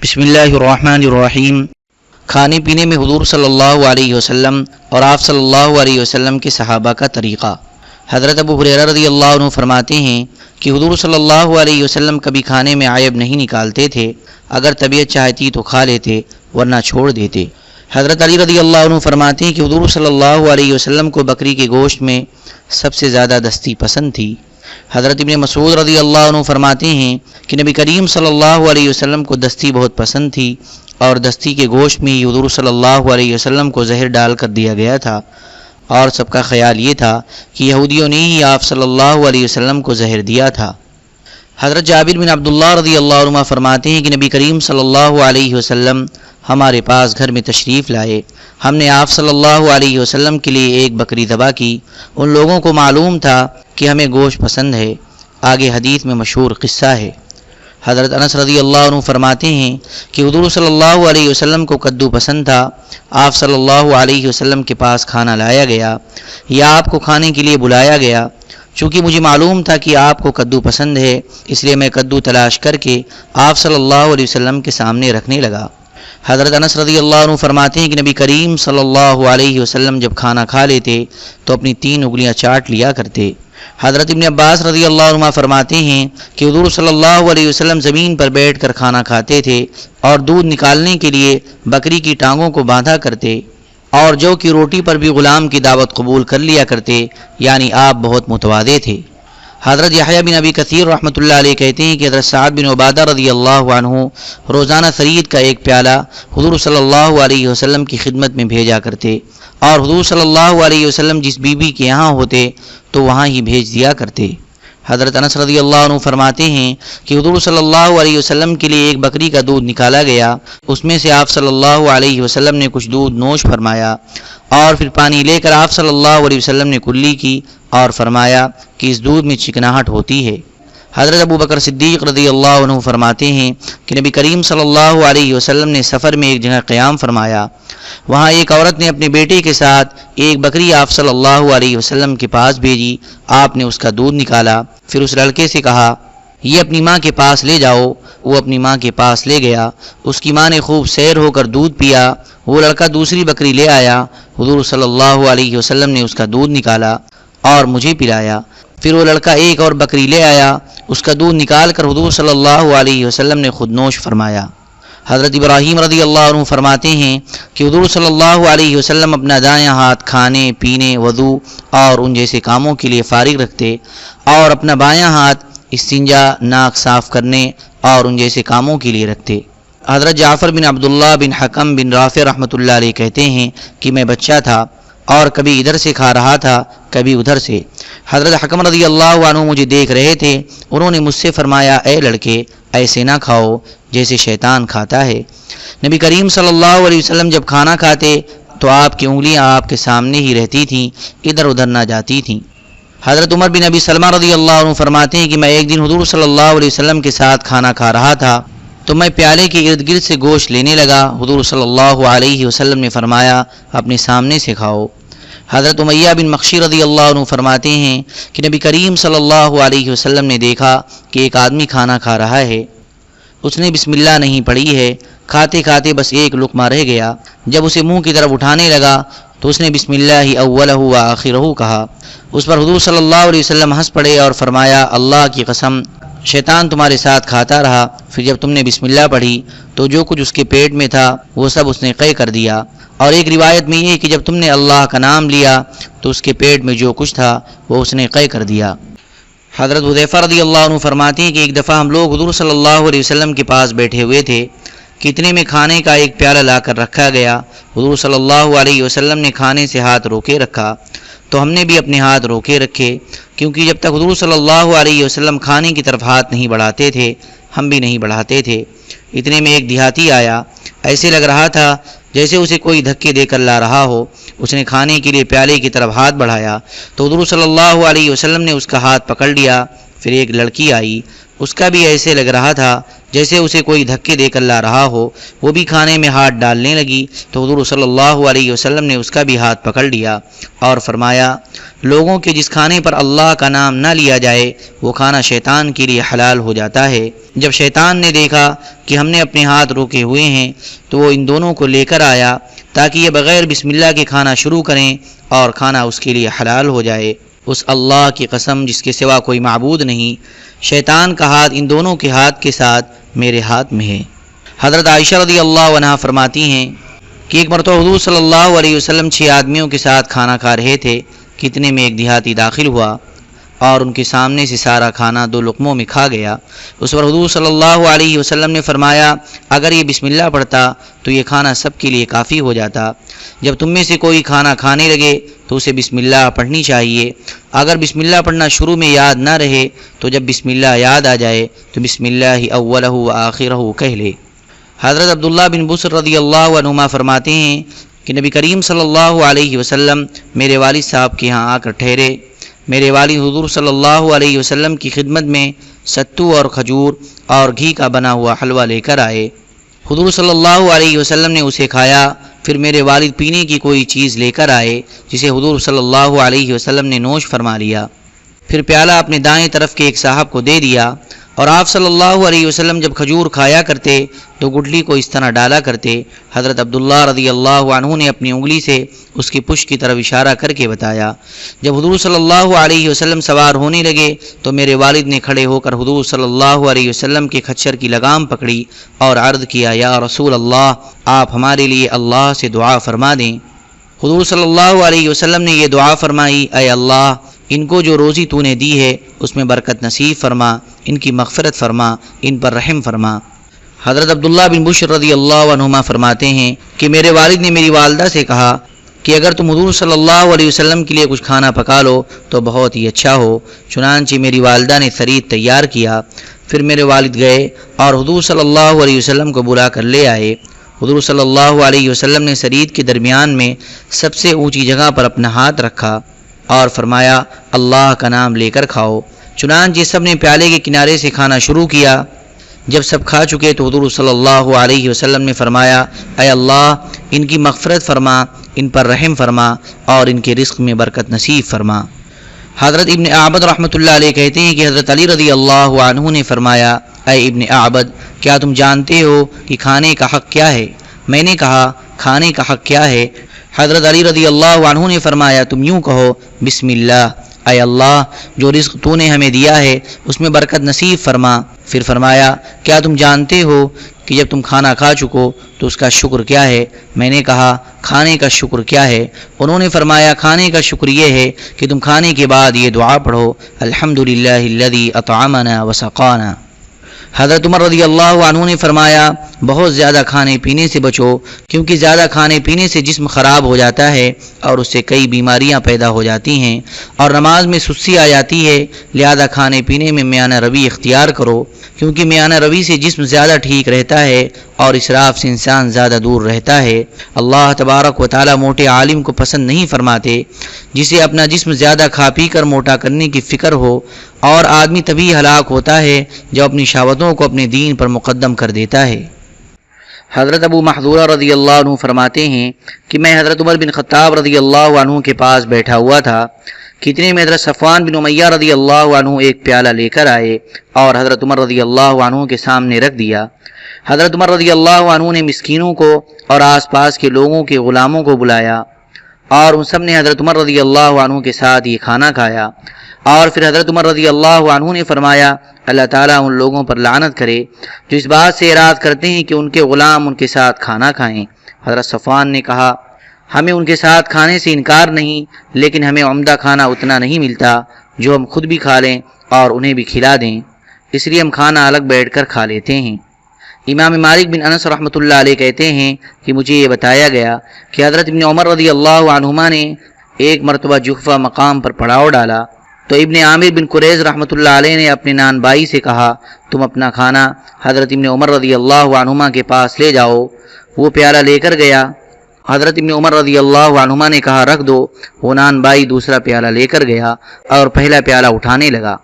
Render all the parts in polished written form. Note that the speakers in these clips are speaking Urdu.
بسم اللہ الرحمن الرحیم۔ کھانے پینے میں حضور صلی اللہ علیہ وسلم اور آپ صلی اللہ علیہ وسلم کے صحابہ کا طریقہ۔ حضرت ابو ہریرہ رضی اللہ عنہ فرماتے ہیں کہ حضور صلی اللہ علیہ وسلم کبھی کھانے میں عیب نہیں نکالتے تھے، اگر طبیعت چاہتی تو کھا لیتے ورنہ چھوڑ دیتے۔ حضرت علی رضی اللہ عنہ فرماتے ہیں کہ حضور صلی اللہ علیہ وسلم کو بکری کے گوشت میں سب سے زیادہ دستی پسند تھی۔ حضرت ابن مسعود رضی اللہ عنہ فرماتے ہیں کہ نبی کریم صلی اللہ علیہ وسلم کو دستی بہت پسند تھی، اور دستی کے گوشت میں حضور صلی اللہ علیہ وسلم کو زہر ڈال کر دیا گیا تھا، اور سب کا خیال یہ تھا کہ یہودیوں نے ہی آپ صلی اللہ علیہ وسلم کو زہر دیا تھا۔ حضرت جابر بن عبداللہ رضی اللہ عنہ فرماتے ہیں کہ نبی کریم صلی اللہ علیہ وسلم ہمارے پاس گھر میں تشریف لائے، ہم نے آپ صلی اللہ علیہ وسلم کے لیے ایک بکری ذبح کی۔ ان لوگوں کو معلوم تھا کہ ہمیں گوشت پسند ہے۔ آگے حدیث میں مشہور قصہ ہے۔ حضرت انس رضی اللہ عنہ فرماتے ہیں کہ حضور صلی اللہ علیہ وسلم کو کدو پسند تھا، آپ صلی اللہ علیہ وسلم کے پاس کھانا لایا گیا یا آپ کو کھانے کے لیے بلایا گیا۔ چونکہ مجھے معلوم تھا کہ آپ کو کدو پسند ہے، اس لیے میں کدو تلاش کر کے آپ صلی اللہ علیہ وسلم کے سامنے رکھنے لگا۔ حضرت انس رضی اللہ عنہ فرماتے ہیں کہ نبی کریم صلی اللہ علیہ وسلم جب کھانا کھا لیتے تو اپنی 3 انگلیاں چاٹ لیا کرتے۔ حضرت ابن عباس رضی اللہ عنہ فرماتے ہیں کہ حضور صلی اللہ علیہ وسلم زمین پر بیٹھ کر کھانا کھاتے تھے اور دودھ نکالنے کے لیے بکری کی ٹانگوں کو باندھا کرتے، اور جو کی روٹی پر بھی غلام کی دعوت قبول کر لیا کرتے، یعنی آپ بہت متواضع تھے۔ حضرت یحییٰ بن ابی کثیر رحمۃ اللہ علیہ کہتے ہیں کہ حضرت سعد بن عبادہ رضی اللہ عنہ روزانہ ثرید کا ایک پیالہ حضور صلی اللہ علیہ وسلم کی خدمت میں بھیجا کرتے، اور حضور صلی اللہ علیہ وسلم جس بیوی کے یہاں ہوتے تو وہاں ہی بھیج دیا کرتے۔ حضرت انس رضی اللہ عنہ فرماتے ہیں کہ حضور صلی اللہ علیہ وسلم کے لیے ایک بکری کا دودھ نکالا گیا، اس میں سے آپ صلی اللہ علیہ وسلم نے کچھ دودھ نوش فرمایا، اور پھر پانی لے کر آپ صلی اللہ علیہ وسلم نے کلی کی اور فرمایا کہ اس دودھ میں چکناہٹ ہوتی ہے۔ حضرت ابو بکر صدیق رضی اللہ عنہ فرماتے ہیں کہ نبی کریم صلی اللہ علیہ وسلم نے سفر میں ایک جگہ قیام فرمایا، وہاں ایک عورت نے اپنے بیٹے کے ساتھ ایک بکری آپ صلی اللہ علیہ وسلم کے پاس بھیجی۔ آپ نے اس کا دودھ نکالا، پھر اس لڑکے سے کہا یہ اپنی ماں کے پاس لے جاؤ۔ وہ اپنی ماں کے پاس لے گیا، اس کی ماں نے خوب سیر ہو کر دودھ پیا۔ وہ لڑکا دوسری بکری لے آیا، حضور صلی اللہ علیہ وسلم نے اس کا دودھ نکالا اور مجھے پلایا۔ پھر وہ لڑکا ایک اور بکری لے آیا، اس کا دودھ نکال کر حضور صلی اللہ علیہ وسلم نے خود نوش فرمایا۔ حضرت ابراہیم رضی اللہ عنہ فرماتے ہیں کہ حضور صلی اللہ علیہ وسلم اپنا دایاں ہاتھ کھانے پینے، وضو اور ان جیسے کاموں کے لیے فارغ رکھتے، اور اپنا بایاں ہاتھ استنجا، ناک صاف کرنے اور ان جیسے کاموں کے لیے رکھتے۔ حضرت جعفر بن عبداللہ بن حکم بن رافع رحمۃ اللہ علیہ کہتے ہیں کہ میں بچہ تھا اور کبھی ادھر سے کھا رہا تھا کبھی ادھر سے۔ حضرت حکم رضی اللہ عنہ مجھے دیکھ رہے تھے، انہوں نے مجھ سے فرمایا اے لڑکے ایسے نہ کھاؤ جیسے شیطان کھاتا ہے۔ نبی کریم صلی اللہ علیہ وسلم جب کھانا کھاتے تو آپ کی انگلیاں آپ کے سامنے ہی رہتی تھیں، ادھر ادھر نہ جاتی تھیں۔ حضرت عمر بن ابی سلمہ رضی اللہ عنہ فرماتے ہیں کہ میں ایک دن حضور صلی اللہ علیہ وسلم کے ساتھ کھانا کھا رہا تھا تو میں پیالے کے ارد گرد سے گوشت لینے لگا۔ حضور صلی اللہ علیہ وسلم نے فرمایا اپنے سامنے سے کھاؤ۔ حضرت امیہ بن مخشی رضی اللہ عنہ فرماتے ہیں کہ نبی کریم صلی اللہ علیہ وسلم نے دیکھا کہ ایک آدمی کھانا کھا رہا ہے، اس نے بسم اللہ نہیں پڑھی ہے، کھاتے کھاتے بس ایک لقمہ رہ گیا۔ جب اسے منہ کی طرف اٹھانے لگا تو اس نے بسم اللہ اولہ و آخرہ کہا۔ اس پر حضور صلی اللہ علیہ وسلم ہنس پڑے اور فرمایا اللہ کی قسم شیطان تمہارے ساتھ کھاتا رہا، پھر جب تم نے بسم اللہ پڑھی تو جو کچھ اس کے پیٹ میں تھا وہ سب اس نے قے کر دیا۔ اور ایک روایت میں یہ کہ جب تم نے اللہ کا نام لیا تو اس کے پیٹ میں جو کچھ تھا وہ اس نے قے کر دیا۔ حضرت حذیفہ رضی اللہ عنہ فرماتے ہیں کہ ایک دفعہ ہم لوگ حضور صلی اللہ علیہ وسلم کے پاس بیٹھے ہوئے تھے، کتنے میں کھانے کا ایک پیالہ لا کر رکھا گیا۔ حضور صلی اللہ علیہ وسلم نے کھانے سے ہاتھ روکے رکھا تو ہم نے بھی اپنے ہاتھ روکے رکھے، کیونکہ جب تک حضور صلی اللہ علیہ وسلم کھانے کی طرف ہاتھ نہیں بڑھاتے تھے ہم بھی نہیں بڑھاتے تھے۔ اتنے میں ایک دیہاتی آیا، ایسے لگ رہا تھا جیسے اسے کوئی دھکے دے کر لا رہا ہو۔ اس نے کھانے کے لیے پیالے کی طرف ہاتھ بڑھایا تو حضور صلی اللہ علیہ وسلم نے اس کا ہاتھ پکڑ لیا۔ پھر ایک لڑکی آئی، اس کا بھی ایسے لگ رہا تھا جیسے اسے کوئی دھکے دے کر لا رہا ہو۔ وہ بھی کھانے میں ہاتھ ڈالنے لگی تو حضور صلی اللہ علیہ وسلم نے اس کا بھی ہاتھ پکڑ لیا اور فرمایا، لوگوں کے جس کھانے پر اللہ کا نام نہ لیا جائے وہ کھانا شیطان کے لیے حلال ہو جاتا ہے۔ جب شیطان نے دیکھا کہ ہم نے اپنے ہاتھ روکے ہوئے ہیں تو وہ ان دونوں کو لے کر آیا تاکہ یہ بغیر بسم اللہ کے کھانا شروع کریں اور کھانا اس کے لیے حلال ہو جائے۔ اس اللہ کی قسم جس کے سوا کوئی معبود نہیں، شیطان کا ہاتھ ان دونوں کے ہاتھ کے ساتھ میرے ہاتھ میں ہے۔ حضرت عائشہ رضی اللہ عنہا فرماتی ہیں کہ ایک مرتبہ حضور صلی اللہ علیہ وسلم 6 آدمیوں کے ساتھ کھانا کھا رہے تھے کہ اتنے میں ایک دیہاتی داخل ہوا اور ان کے سامنے سے سارا کھانا 2 لقموں میں کھا گیا۔ اس پر حضور صلی اللہ علیہ وسلم نے فرمایا، اگر یہ بسم اللہ پڑھتا تو یہ کھانا سب کے لیے کافی ہو جاتا۔ جب تم میں سے کوئی کھانا کھانے لگے تو اسے بسم اللہ پڑھنی چاہیے۔ اگر بسم اللہ پڑھنا شروع میں یاد نہ رہے تو جب بسم اللہ یاد آ جائے تو بسم اللہ اولہ و آخرہ کہہ لے۔ حضرت عبداللہ بن بصر رضی اللہ عنہما فرماتے ہیں کہ نبی کریم صلی اللہ علیہ وسلم میرے والد صاحب کے ہاں آ کر ٹھہرے۔ میرے والد حضور صلی اللہ علیہ وسلم کی خدمت میں ستو اور کھجور اور گھی کا بنا ہوا حلوہ لے کر آئے۔ حضور صلی اللہ علیہ وسلم نے اسے کھایا۔ پھر میرے والد پینے کی کوئی چیز لے کر آئے جسے حضور صلی اللہ علیہ وسلم نے نوش فرما لیا۔ پھر پیالہ اپنے دائیں طرف کے ایک صاحب کو دے دیا اور آپ صلی اللہ علیہ وسلم جب کھجور کھایا کرتے تو گٹلی کو اس طرح ڈالا کرتے۔ حضرت عبداللہ رضی اللہ عنہ نے اپنی انگلی سے اس کی پشت کی طرف اشارہ کر کے بتایا۔ جب حضور صلی اللہ علیہ وسلم سوار ہونے لگے تو میرے والد نے کھڑے ہو کر حضور صلی اللہ علیہ وسلم کے خچر کی لگام پکڑی اور عرض کیا، یا رسول اللہ، آپ ہمارے لیے اللہ سے دعا فرما دیں۔ حضور صلی اللہ علیہ وسلم نے یہ دعا فرمائی، اے اللہ، ان کو جو روزی تو نے دی ہے اس میں برکت نصیب فرما، ان کی مغفرت فرما، ان پر رحم فرما۔ حضرت عبداللہ بن بشر رضی اللہ عنہما فرماتے ہیں کہ میرے والد نے میری والدہ سے کہا کہ اگر تم حضور صلی اللہ علیہ وسلم کے لیے کچھ کھانا پکا لو تو بہت ہی اچھا ہو۔ چنانچہ میری والدہ نے ثرید تیار کیا۔ پھر میرے والد گئے اور حضور صلی اللہ علیہ وسلم کو بلا کر لے آئے۔ حضور صلی اللہ علیہ وسلم نے ثرید کے درمیان میں سب سے اونچی جگہ پر اپنا ہاتھ رکھا اور فرمایا، اللہ کا نام لے کر کھاؤ۔ چنانچہ سب نے پیالے کے کنارے سے کھانا شروع کیا۔ جب سب کھا چکے تو حضور صلی اللہ علیہ وسلم نے فرمایا، اے اللہ، ان کی مغفرت فرما، ان پر رحم فرما اور ان کے رزق میں برکت نصیب فرما۔ حضرت ابن اعبد رحمۃ اللہ علیہ کہتے ہیں کہ حضرت علی رضی اللہ عنہ نے فرمایا، اے ابن اعبد، کیا تم جانتے ہو کہ کھانے کا حق کیا ہے؟ میں نے کہا، کھانے کا حق کیا ہے؟ حضرت علی رضی اللہ عنہ نے فرمایا، تم یوں کہو، بسم اللہ، اے اللہ، جو رزق تو نے ہمیں دیا ہے اس میں برکت نصیب فرما۔ پھر فرمایا، کیا تم جانتے ہو کہ جب تم کھانا کھا چکو تو اس کا شکر کیا ہے؟ میں نے کہا، کھانے کا شکر کیا ہے؟ انہوں نے فرمایا، کھانے کا شکر یہ ہے کہ تم کھانے کے بعد یہ دعا پڑھو، الحمدللہ الذی اطعمنا وسقانا۔ حضرت عمر رضی اللہ عنہ نے فرمایا، بہت زیادہ کھانے پینے سے بچو، کیونکہ زیادہ کھانے پینے سے جسم خراب ہو جاتا ہے اور اس سے کئی بیماریاں پیدا ہو جاتی ہیں اور نماز میں سستی آ جاتی ہے۔ لہذا کھانے پینے میں میانہ روی اختیار کرو، کیونکہ میانہ روی سے جسم زیادہ ٹھیک رہتا ہے اور اسراف سے انسان زیادہ دور رہتا ہے۔ اللہ تبارک و تعالی موٹے عالم کو پسند نہیں فرماتے جسے اپنا جسم زیادہ کھا پی کر موٹا کرنے کی فکر ہو، اور آدمی تبھی ہلاک ہوتا ہے جب اپنی شہوتوں کو اپنے دین پر مقدم کر دیتا ہے۔ حضرت ابو محذورہ رضی اللہ عنہ فرماتے ہیں کہ میں حضرت عمر بن خطاب رضی اللہ عنہ کے پاس بیٹھا ہوا تھا، کتنے میں حضرت صفوان بن امیہ رضی اللہ عنہ ایک پیالہ لے کر آئے اور حضرت عمر رضی اللہ عنہ کے سامنے رکھ دیا۔ حضرت عمر رضی اللہ عنہ نے مسکینوں کو اور آس پاس کے لوگوں کے غلاموں کو بلایا اور ان سب نے حضرت عمر رضی اللہ عنہ کے ساتھ یہ کھانا کھایا، اور پھر حضرت عمر رضی اللہ عنہ نے فرمایا، اللہ تعالیٰ ان لوگوں پر لعنت کرے جو اس بات سے اعراض کرتے ہیں کہ ان کے غلام ان کے ساتھ کھانا کھائیں۔ حضرت صفوان نے کہا، ہمیں ان کے ساتھ کھانے سے انکار نہیں، لیکن ہمیں عمدہ کھانا اتنا نہیں ملتا جو ہم خود بھی کھا لیں اور انہیں بھی کھلا دیں، اس لیے ہم کھانا الگ بیٹھ کر کھا لیتے ہیں۔ امام مالک بن انس رحمۃ اللہ علیہ کہتے ہیں کہ مجھے یہ بتایا گیا کہ حضرت ابن عمر رضی اللہ عنہما نے ایک مرتبہ جحفہ مقام پر پڑاؤ ڈالا تو ابن عامر بن قریظ رحمۃ اللہ علیہ نے اپنے نان بھائی سے کہا، تم اپنا کھانا حضرت ابن عمر رضی اللہ عنہما کے پاس لے جاؤ۔ وہ پیالہ لے کر گیا۔ حضرت ابن عمر رضی اللہ عنہما نے کہا، رکھ دو۔ وہ نان بھائی دوسرا پیالہ لے کر گیا اور پہلا پیالہ اٹھانے لگا۔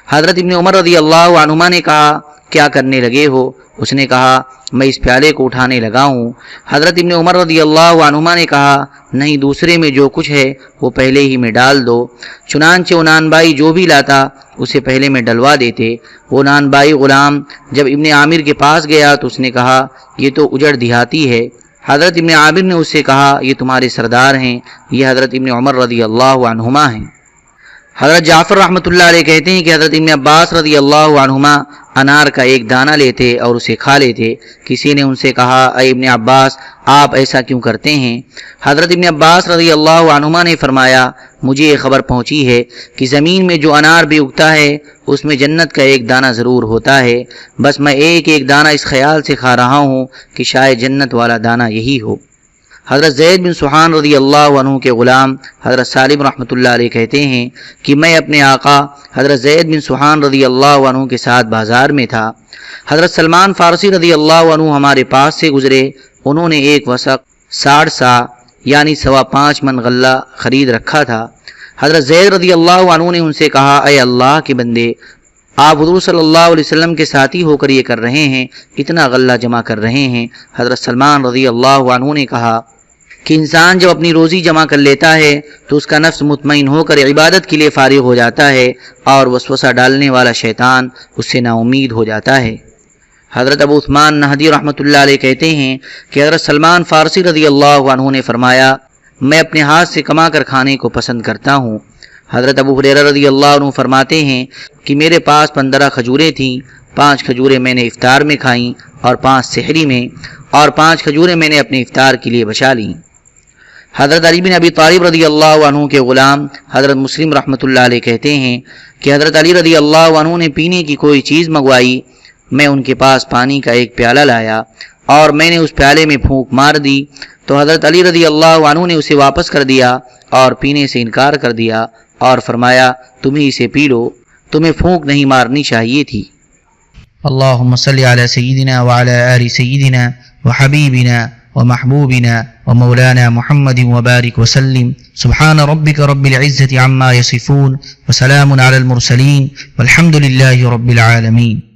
حضرت ابن عمر رضی اللہ عنہما نے کہا کیا کرنے لگے ہو؟ اس نے کہا میں اس پیالے کو اٹھانے لگا ہوں۔ حضرت ابن عمر رضی اللہ عنہما نے کہا نہیں، دوسرے میں جو کچھ ہے وہ پہلے ہی میں ڈال دو۔ چنانچہ وہ نان بائی جو بھی لاتا اسے پہلے میں ڈلوا دیتے۔ وہ نان بائی غلام جب ابن عامر کے پاس گیا تو اس نے کہا یہ تو اجڑ دیہاتی ہے۔ حضرت ابن عامر نے اس سے کہا یہ تمہارے سردار ہیں، یہ حضرت ابن عمر رضی اللہ عنہما ہیں۔ حضرت جعفر رحمۃ اللہ علیہ کہتے ہیں کہ حضرت ابن عباس رضی اللہ عنہما انار کا ایک دانہ لیتے اور اسے کھا لیتے۔ کسی نے ان سے کہا اے ابن عباس آپ ایسا کیوں کرتے ہیں؟ حضرت ابن عباس رضی اللہ عنہما نے فرمایا مجھے یہ خبر پہنچی ہے کہ زمین میں جو انار بھی اگتا ہے اس میں جنت کا ایک دانہ ضرور ہوتا ہے، بس میں ایک ایک دانہ اس خیال سے کھا رہا ہوں کہ شاید جنت والا دانہ یہی ہو۔ حضرت زید بن سحان رضی اللہ عنہ کے غلام حضرت سالم رحمۃ اللہ علیہ کہتے ہیں کہ میں اپنے آقا حضرت زید بن سحان رضی اللہ عنہ کے ساتھ بازار میں تھا۔ حضرت سلمان فارسی رضی اللہ عنہ ہمارے پاس سے گزرے۔ انہوں نے ایک وسق 60 سا یعنی 5.25 من غلہ خرید رکھا تھا۔ حضرت زید رضی اللہ عنہ نے ان سے کہا اے اللہ کے بندے، آپ حضور صلی اللہ علیہ وسلم کے ساتھی ہو کر یہ کر رہے ہیں، اتنا غلہ جمع کر رہے ہیں۔ حضرت سلمان رضی اللہ عنہ نے کہا کہ انسان جب اپنی روزی جمع کر لیتا ہے تو اس کا نفس مطمئن ہو کر عبادت کے لیے فارغ ہو جاتا ہے اور وسوسہ ڈالنے والا شیطان اس سے نا امید ہو جاتا ہے۔ حضرت ابو عثمان نہدی رحمۃ اللہ علیہ کہتے ہیں کہ حضرت سلمان فارسی رضی اللہ عنہ نے فرمایا میں اپنے ہاتھ سے کما کر کھانے کو پسند کرتا ہوں۔ حضرت ابو ہریرہ رضی اللہ عنہ فرماتے ہیں کہ میرے پاس 15 کھجوریں تھیں، 5 کھجوریں میں نے افطار میں کھائیں اور 5 سحری میں، اور 5 کھجوریں میں نے اپنے افطار کے لیے بچا لیں۔ حضرت علی بن ابی طالب رضی اللہ عنہ کے غلام حضرت مسلم رحمۃ اللہ علیہ کہتے ہیں کہ حضرت علی رضی اللہ عنہ نے پینے کی کوئی چیز منگوائی، میں ان کے پاس پانی کا ایک پیالہ لایا اور میں نے اس پیالے میں پھونک مار دی تو حضرت علی رضی اللہ عنہ نے اسے واپس کر دیا اور پینے سے انکار کر دیا اور فرمایا تم ہی اسے پی لو، تمہیں پھونک نہیں مارنی چاہیے تھی۔ اللهم صل على سيدنا وعلى آل سيدنا وحبيبنا ومحبوبنا ومولانا محمد وبارك وسلم سبحان ربك رب العزة عما يصفون وسلام على المرسلين والحمد لله رب العالمين۔